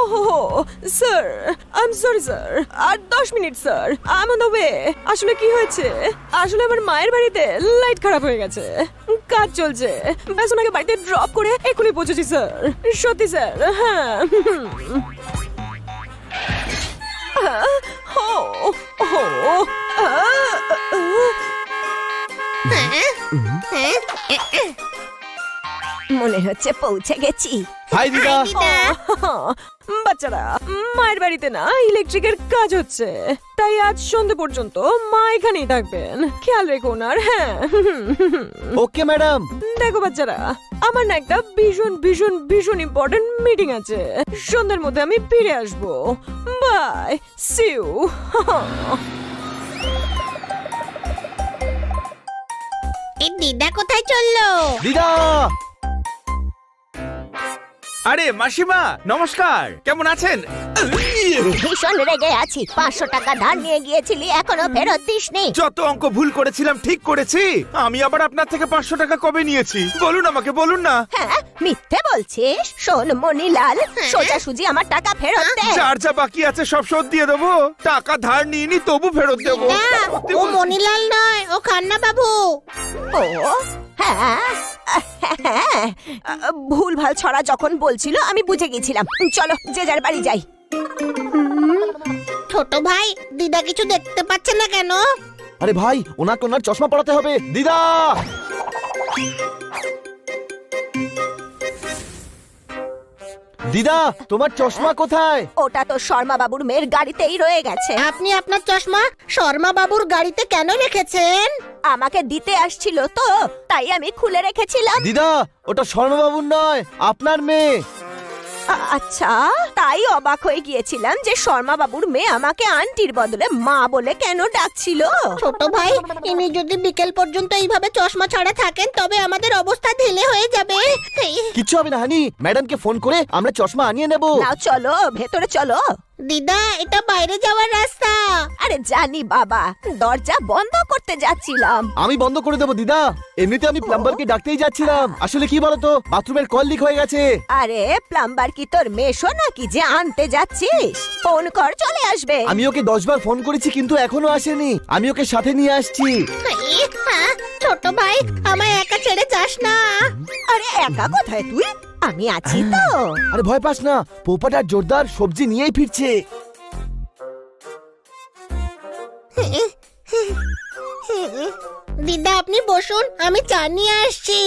ওহো sir, I am sorry sir, আর 10 minute sir, I am on the way. আসলে কি হয়েছে, আসলে আমার মায়ের বাড়িতে লাইট খারাপ হয়ে গেছে, কাজ চলছে, ব্যাস ওনাকে বাড়িতে ড্রপ করে এখনই পৌঁছেছি স্যার। সত্যি স্যার, হ্যাঁ। মনে হচ্ছে পৌঁছে গেছি। হাই দিদা। বাচ্চারা, মায়ের বাড়িতে না ইলেকট্রিকের কাজ হচ্ছে, তাই আজ সন্ধ্যে পর্যন্ত মা এখানেই থাকবেন, খেয়াল রেখো ওনার। হ্যাঁ ওকে ম্যাডাম। দেখো বাচ্চারা, আমার না একটা ভীষণ ভীষণ ভীষণ ইম্পর্টেন্ট মিটিং আছে, সন্ধ্যার মধ্যে আমি ফিরে আসবো। Bye, see you. এই দিদা কোথায় চললো? দিদা। আরে মাসিমা, নমস্কার, কেমন আছেন? ভীষণ রেগে আছি, 500 টাকা ধার নিয়ে গিয়েছিলি, এখনো ফেরত দিসনি। যত অঙ্ক ভুল করেছিলাম ঠিক করেছি। আমি আবার আপনার থেকে 500 টাকা কবে নিয়েছি বলুন, আমাকে বলুন না। হ্যাঁ, মিথ্যে বলছিস? শোন মনিলাল, সোজাসুজি আমার টাকা ফেরত দে। যার যা বাকি আছে সব শোধ দিয়ে দেবো, টাকা ধার নিইনি তবু ফেরত দেবো। ও মনিলাল নয়, ও খান্না বাবু। ও হ্যাঁ, ভুল ভাল ছড়া যখন বলছিল আমি বুঝে গেছিলাম। চলো যে যার বাড়ি যাই। ছোট ভাই, দিদা কিছু দেখতে পাচ্ছে না কেন? আরে ভাই, ওনাকে ওনার চশমা পরাতে হবে। দিদা। দিদা, তোমার চশমা কোথায়? ওটা তো শর্মা বাবুর মেয়ের গাড়িতেই রয়ে গেছে। আপনি আপনার চশমা শর্মা বাবুর গাড়িতে কেন রেখেছেন? আমাকে দিতে আসছিল তো, তাই আমি খুলে রেখেছিলাম। দিদা, ওটা শর্মাবাবুর নয়, আপনার মেয়ে। আচ্ছা, তাই অবাক হয়ে গিয়েছিলাম যে শর্মা বাবুর মেয়ে আমাকে আন্টির বদলে মা বলে কেন ডাকছিল। ছোট ভাই, ইনি যদি বিকেল পর্যন্ত এইভাবে চশমা ছাড়া থাকেন তবে আমাদের অবস্থা ঢিলে হয়ে যাবে। কিচ্ছু হবে না হানি, ম্যাডামকে ফোন করে আমরা চশমা আনিয়ে নেব। নাও চলো, ভেতরে চলো। দিদা, এটা বাইরে যাওয়ার রাস্তা। আরে জানি বাবা, দরজা বন্ধ করতে যাচ্ছিলাম। আমি বন্ধ করে দেবো দিদা, এমনিতে আমি প্লাম্বারকে ডাকতেই যাচ্ছিলাম। আসলে কি বলতো, বাথরুমের কল লিক হয়ে গেছে। আরে প্লাম্বার কি তোর মেশো নাকি যে আনতে যাচ্ছিস? ফোন কর, চলে আসবে। আমি ওকে 10 বার ফোন করেছি কিন্তু এখনো আসেনি। আমি ওকে সাথে নিয়ে আসছি। ছোট ভাই, আমায় একা ছেড়ে যাস না। আরে একা কোথায় তুই? আমি আছি তো। আরে ভয় পাস না, পোপাটার জোরদার সবজি নিয়েই ফিরছে। দিদা আপনি বসুন, আমি চা নিয়ে আসছি।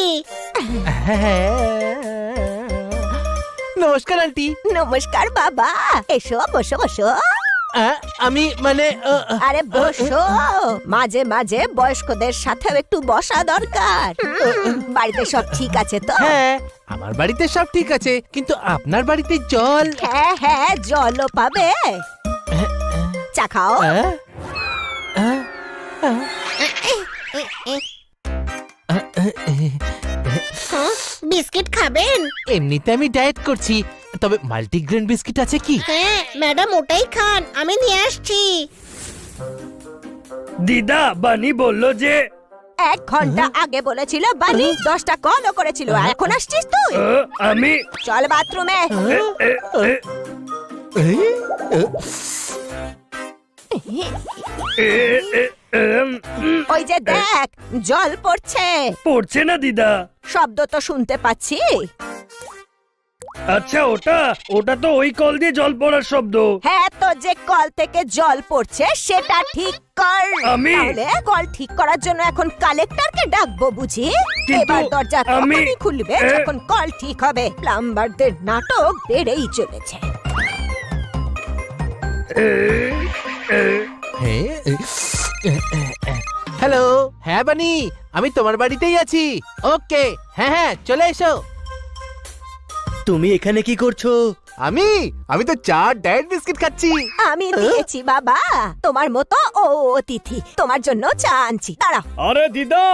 নমস্কার আন্টি। নমস্কার বাবা, এসো বসো বসো। আমি মানে আরে বসো, মাঝে মাঝে বয়স্কদের সাথেও একটু বসা দরকার। বাড়িতে সব ঠিক আছে তো? হ্যাঁ, আমার বাড়িতে সব ঠিক আছে, কিন্তু আপনার বাড়িতে জল। হ্যাঁ হ্যাঁ, জলও পাবে। চা খাও। বিস্কিট খাবেন? এমনিতে আমি ডায়েট করছি, তবে মাল্টিগ্রেন বিস্কিট আছে কি? হ্যাঁ ম্যাডাম, ওটাই খান, আমি নিয়ে আসছি। দিদা, বানি বললো যে 1 ঘন্টা আগে বলেছিল বানি, 10টা কলও করেছিল, এখন আসছিস তুই? আমি চল বাথরুমে। ওই যে দেখ, জল পড়ছে। পড়ছে না দিদা। শব্দ তো শুনতে পাচ্ছি। আচ্ছা, ওটা তো ওই কল দিয়ে জল পড়ার শব্দ। হ্যাঁ, তো যে কল থেকে জল পড়ছে সেটা ঠিক কর। আমি? তাহলে কল ঠিক করার জন্য এখন কালেক্টরকে ডাকবো বুঝি? কিন্তু এবার দরজা আমি- তখনই খুলবে যখন কল ঠিক হবে। প্লাম্বারদের নাটক বেড়েই চলেছে। হ্যালো, হ্যাঁ বানি, আমি তোমার বাড়িতেই আছি। ওকে, হ্যাঁ হ্যাঁ, চলে এসো। তুমি এখানে কি করছো? আমি তো 4 ডায়েট বিস্কিট খাচ্ছি। আমি দিয়েছি বাবা, তোমার মতো ও অতিথি, তোমার জন্য চা আনছি, দাঁড়াও। আরে দিদা,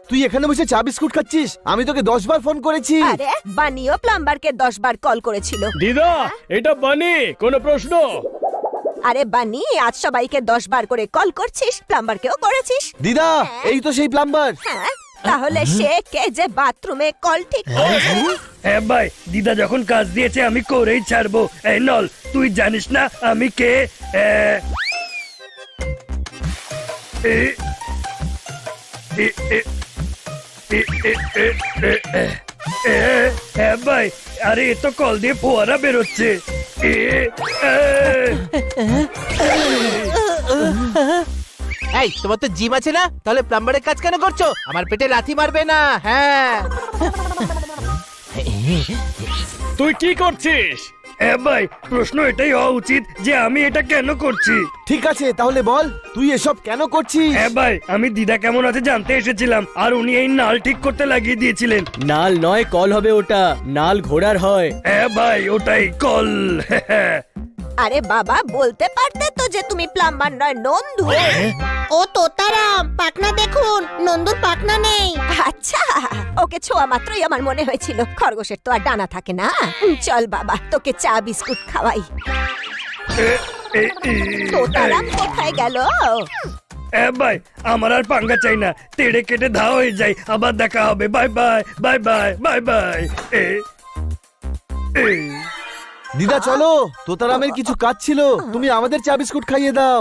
তুই এখানে বসে চা বিস্কুট খাচ্ছিস? আমি তোকে 10 বার ফোন করেছি। আরে বানিও প্লাম্বারকে 10 বার কল করেছিল। দিদা এটা বানি, কোনো প্রশ্ন? আরে বানি, আজ সবাইকে 10 বার করে কল করছিস, প্লাম্বারকেও করেছিস। দিদা, এই তো সেই প্লাম্বার। হ্যাঁ, তাহলে সে কে যে বাথরুমে কল ঠিক করেছে? হ্যাঁ ভাই, দিদা যখন কাজ দিয়েছে আমি করেই ছাড়বো। এই নল, তুই জানিস না আমি কে? হ্যাঁ ভাই, আরে এ তো কল দিয়ে ফোয়ারা বেরোচ্ছে। এই তোমার তো জিম আছে না, তাহলে প্লাম্বারের কাজ কেন করছো? আমার পেটে লাথি মারবে না। হ্যাঁ তুই কি করছিস? হ্যাঁ ভাই, প্রশ্ন এটাই হওয়া উচিত যে আমি এটা কেন করছি। ঠিক আছে তাহলে বল তুই এসব কেন করছিস? হ্যাঁ ভাই, আমি দিদা কেমন আছে জানতে এসেছিলাম, আর উনি এই নাল ঠিক করতে লাগিয়ে দিয়েছিলেন। নাল নয়, কল হবে ওটা। নাল ঘোড়ার হয়। হ্যাঁ ভাই, ওটাই কল। আরে বাবা, বলতে পারতে তো যে তুমি প্লাম্বার নয়, নন্দু। ও তোতারাম, পাখনা দেখুন, নন্দুর পাখনা নেই। আচ্ছা, ওকে ছোঁয়া মাত্রই আমার মনে হয়েছিল খরগোশের তো আর ডানা থাকে না। চল বাবা, তোকে চা বিস্কুট খাওয়াই। তোতারাম কোথায় গেল? হ্যাঁ ভাই, আমার আর পাঙ্গা চাই না, তেড়ে কেটে ধা হয়ে যাই। আবার দেখা হবে। Bye bye, bye bye, bye bye. দিদা চলো, তোতারামের কিছু কাজ ছিল, তুমি আমাদের চা বিস্কুট খাইয়ে দাও।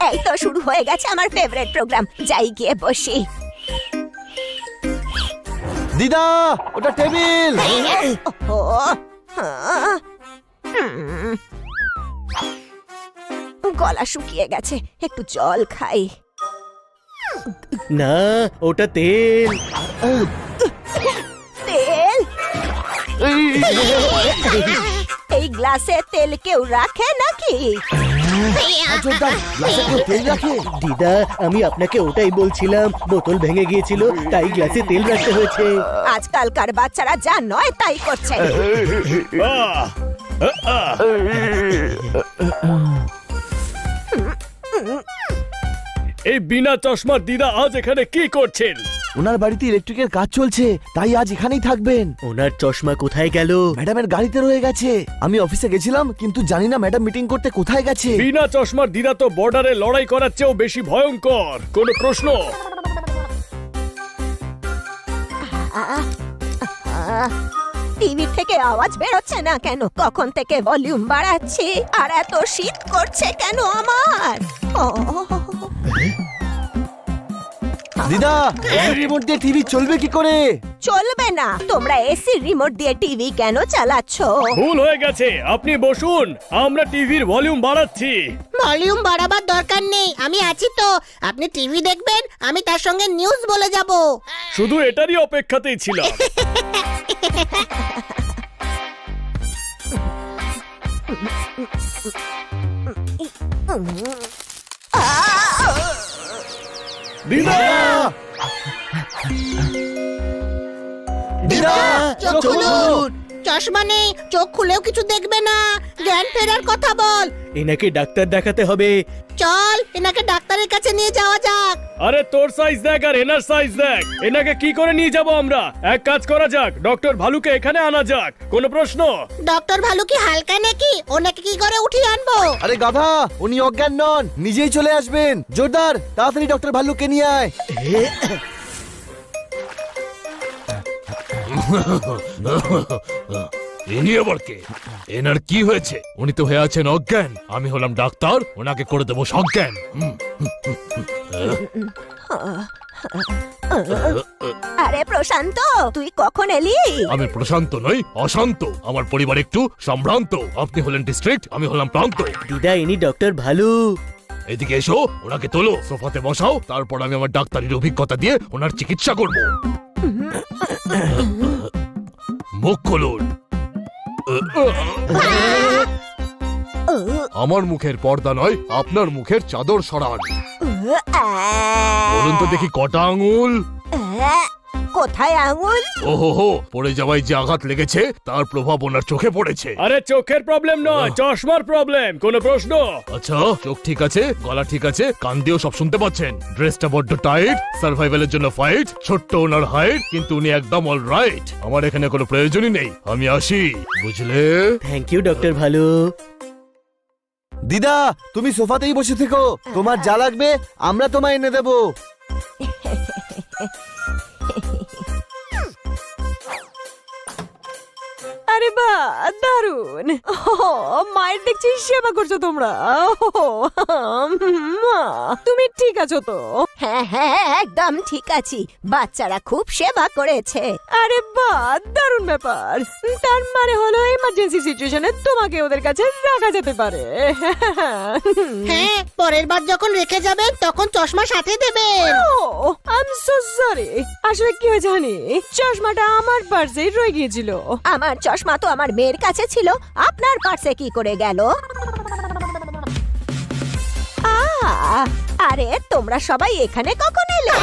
এই তো শুরু হয়ে গেছে আমার ফেভারিট প্রোগ্রাম। যাই গিয়ে বসি। দিদা ওটা টেবিল। ও, হ্যাঁ। গলা শুকিয়ে গেছে, একটু জল খাই। না, ওটা তেল। তেল? এই গ্লাসে তেল কেউ রাখে নাকি? জোরদার, গ্লাসে কেউ তেল রাখে? দিদা, আমি আপনাকে ওটাই বলছিলাম, বোতল ভেঙে গিয়েছিল তাই গ্লাসে তেল রাখতে হয়েছে। আজকালকার বাচ্চারা যা নয় তাই করছে। এই বিনা চশমার দিদা আজ এখানে কি করছেন? ওনার বাড়িতে ইলেকট্রিকের কাজ চলছে, তাই আজ এখানেই থাকবেন। ওনার চশমা কোথায় গেল? ম্যাডামের গাড়িতে রয়ে গেছে। আমি অফিসে গেছিলাম, কিন্তু জানি না ম্যাডাম মিটিং করতে কোথায় গেছে। বিনা চশমার দিদা তো বর্ডারে লড়াই করার চেয়েও বেশি ভয়ঙ্কর। কোনো প্রশ্ন? টিভি থেকে আওয়াজ বেরোচ্ছে না কেন? কখন থেকে ভলিউম বাড়াচ্ছি, আর এত শীত করছে কেন আমার? ও, দিদা এসি রিমোট দিয়ে টিভি চলবে কি করে? চলবে না। তোমরা এসি রিমোট দিয়ে টিভি কেন চালাচ্ছ? ভুল হয়ে গেছে, আপনি বসুন, আমরা টিভির ভলিউম বাড়াচ্ছি। ভলিউম বাড়াবার দরকার নেই, আমি আছি তো। আপনি টিভি দেখবেন, আমি তার সঙ্গে নিউজ বলে যাব। শুধু এটারই অপেক্ষাতেই ছিলাম। দিদা! দিদা চোখ খুলুন। চশমা নেই, চোখ খুলেও কিছু দেখবে না। জ্ঞান ফেরার কথা বল। এনাকে ডাক্তার দেখাতে হবে। চল, এনাকে ডাক্তারের কাছে নিয়ে যাওয়া যাক। আরে তোর সাইজ দেখ আর এনার সাইজ দেখ, এনাকে কি করে নিয়ে যাব আমরা? এক কাজ করা যাক, ডক্টর ভালুকে এখানে আনা যাক। কোনো প্রশ্ন? ডক্টর ভালু কি হালকা নাকি? ওনাকে কি করে উঠিয়ে আনবো? আরে গাধা, উনি অজ্ঞান নন, নিজেই চলে আসবেন। জোরদার, তাড়াতাড়ি ডক্টর ভাল্লুককে নিয়ে আয়। ইনি আবার কে? এনার কি হয়েছে? উনি তো হয়ে আছেন অজ্ঞান, আমি হলাম ডাক্তার, ওনাকে করে দেবো সজ্ঞান। আরে প্রশান্ত, তুই কখন এলি? আমি প্রশান্ত নই, অশান্ত। আমার পরিবার একটু সম্ভ্রান্ত। আপনি হলেন ডিস্ট্রিক্ট, আমি হলাম প্রান্ত। দিদা, ইনি ডক্টর ভালু। এদিকে এসো, ওনাকে তোলো, সোফাতে বসাও, তারপর আমি আমার ডাক্তারির অভিজ্ঞতা দিয়ে ওনার চিকিৎসা করব। মুখ খুলুন। আমার মুখের পর্দা নয়, আপনার মুখের চাদর সরান। বলুন তো দেখি কটা আঙুল? কোথায় আঙুল? ওহো হো, পড়ে যাওয়ায় যে আঘাত লেগেছে তার প্রভাব ওনার চোখে পড়েছে। আরে চোখের প্রবলেম নয়, চশমার প্রবলেম। কোনো প্রশ্ন? আচ্ছা, চোখ ঠিক আছে, গলা ঠিক আছে, কান দিয়েও সব শুনতে পাচ্ছেন। ড্রেসটা বড্ড টাইট, সার্ভাইভালের জন্য ফাইট, ছোট্ট ওনার হাইট, কিন্তু উনি একদম অল রাইট। আমার এখানে কোনো প্রয়োজনই নেই, আমি আসি, বুঝলে? থ্যাংক ইউ ডক্টর ভালু। দিদা তুমি সোফাতেই বসে থেকো, তোমার যা লাগবে আমরা তোমায় এনে দেবো। আরে বা দারুন! মায়ের দেখছি সেবা করছো তোমরা। মা, তুমি ঠিক আছো তো? হ্যাঁ হ্যাঁ, একদম ঠিক আছি। বাচ্চারা খুব সেবা করেছে। আরে বা দারুণ ব্যাপার। তার মানে হলো এমার্জেন্সি সিচুয়েশনে তোমাকে ওদের কাছে রাখা যেতে পারে। হ্যাঁ, পরের বার যখন রেখে যাবেন তখন চশমা সাথে দেবেন। I am so sorry. আসলে কি হয়েছে জানি, চশমাটা আমার পার্সেই রয়ে গিয়েছিল। আমার চশমা তো আমার মেয়ের কাছে ছিল, আপনার পার্সে কি করে গেল? আরে তোমরা সবাই এখানে কখন এলে?